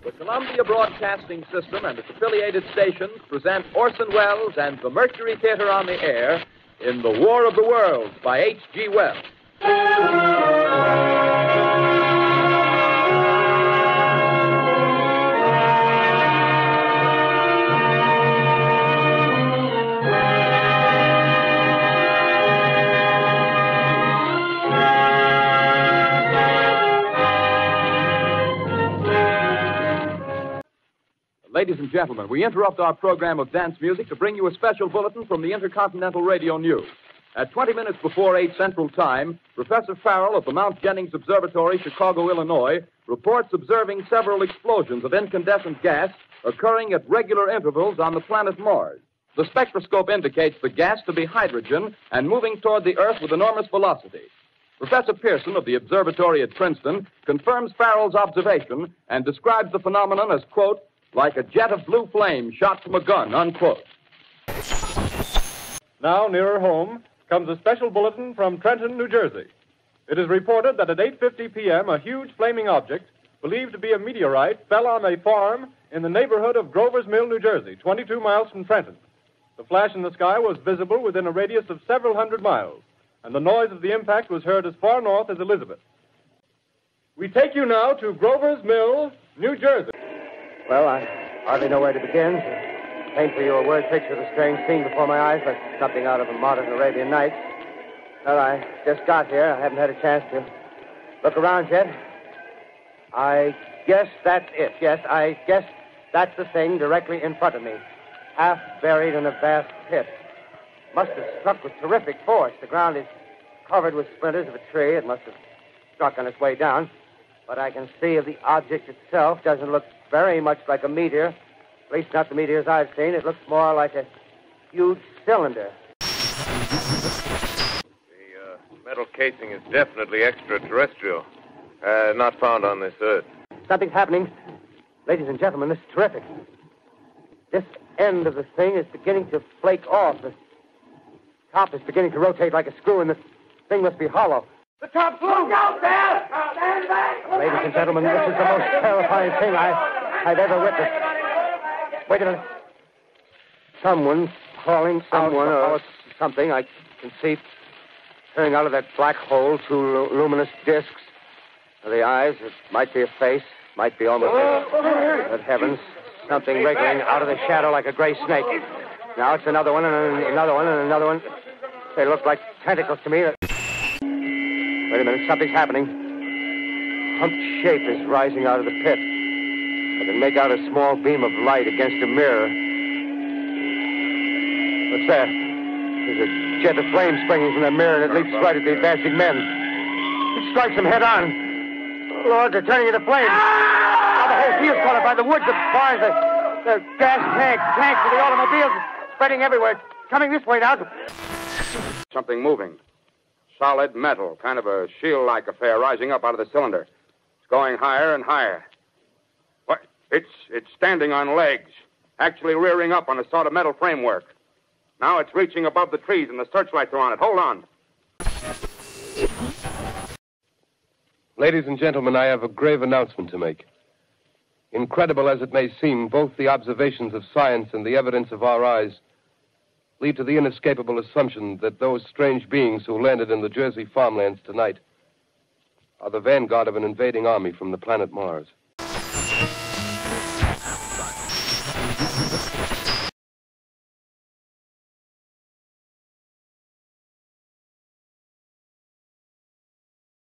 The Columbia Broadcasting System and its affiliated stations present Orson Welles and the Mercury Theater on the Air in The War of the Worlds by H.G. Wells. Ladies and gentlemen, we interrupt our program of dance music to bring you a special bulletin from the Intercontinental Radio News. At 20 minutes before 8 Central Time, Professor Farrell of the Mount Jennings Observatory, Chicago, Illinois, reports observing several explosions of incandescent gas occurring at regular intervals on the planet Mars. The spectroscope indicates the gas to be hydrogen and moving toward the Earth with enormous velocity. Professor Pearson of the observatory at Princeton confirms Farrell's observation and describes the phenomenon as, quote, like a jet of blue flame shot from a gun, unquote. Now, nearer home, comes a special bulletin from Trenton, New Jersey. It is reported that at 8:50 p.m., a huge flaming object, believed to be a meteorite, fell on a farm in the neighborhood of Grover's Mill, New Jersey, 22 miles from Trenton. The flash in the sky was visible within a radius of several hundred miles, and the noise of the impact was heard as far north as Elizabeth. We take you now to Grover's Mill, New Jersey. Well, I hardly know where to begin. To paint for you a word picture of the strange scene before my eyes, like something out of a modern Arabian Nights. Well, I just got here. I haven't had a chance to look around yet. I guess that's it. Yes, I guess that's the thing directly in front of me, half buried in a vast pit. Must have struck with terrific force. The ground is covered with splinters of a tree. It must have struck on its way down. But I can see the object itself doesn't look very much like a meteor. At least not the meteors I've seen. It looks more like a huge cylinder. The metal casing is definitely extraterrestrial. Not found on this Earth. Something's happening. Ladies and gentlemen, this is terrific. This end of the thing is beginning to flake off. The top is beginning to rotate like a screw, and the thing must be hollow. The top's loose! Look out there! Stand back! Ladies and gentlemen, this is the most terrifying thing I've ever witnessed. Wait a minute. Someone's calling someone or something. I can see turning out of that black hole two luminous discs. The eyes, it might be a face, might be almost Good heavens, something wriggling out of the shadow like a gray snake. Now it's another one and another one and another one. They look like tentacles to me. Wait a minute, something's happening. Humped shape is rising out of the pit. I can make out a small beam of light against a mirror. What's that? There's a jet of flame springing from the mirror, and it leaps right at the advancing men. It strikes them head on. Oh, Lord, they're turning into flames. Now the whole field's caught up by the woods, the barns, the gas tanks for the automobiles, spreading everywhere. It's coming this way now. Something moving. Solid metal, kind of a shield-like affair rising up out of the cylinder. It's going higher and higher. What? It's standing on legs, actually rearing up on a sort of metal framework. Now it's reaching above the trees and the searchlights are on it. Hold on. Ladies and gentlemen, I have a grave announcement to make. Incredible as it may seem, both the observations of science and the evidence of our eyes lead to the inescapable assumption that those strange beings who landed in the Jersey farmlands tonight are the vanguard of an invading army from the planet Mars.